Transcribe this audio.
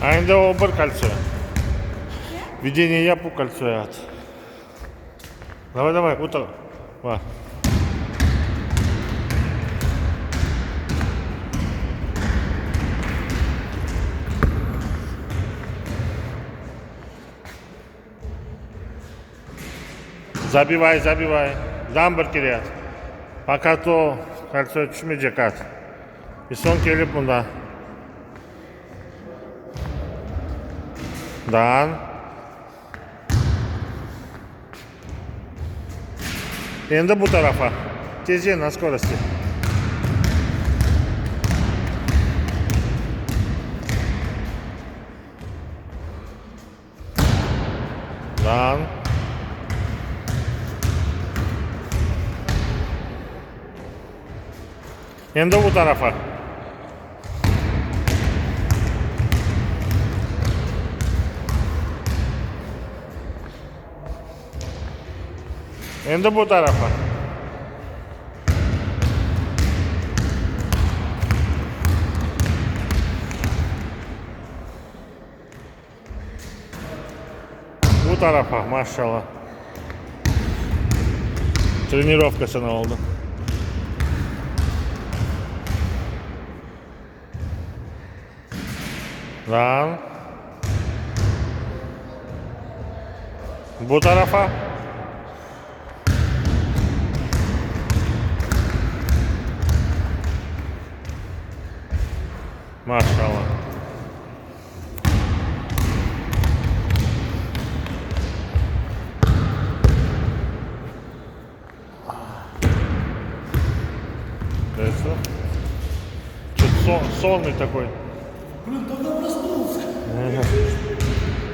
Aynı o bir кольцо. Видение я по кольцо at. Давай, вот так. Va. Забивай. Дамбır kiriyat. Fakat o кольцо düşmeyecek at. Bir son gelip bunda. Dan. Endi bu tarafa. Tez на скорости. Dan. Endi bu tarafa. Endi bu tarafa. Bu tarafa maşallah. Trenirovkasını oldu. Lan. Bu tarafa. Maşallah. Что-то сонный такой. Блин, тогда проснулся.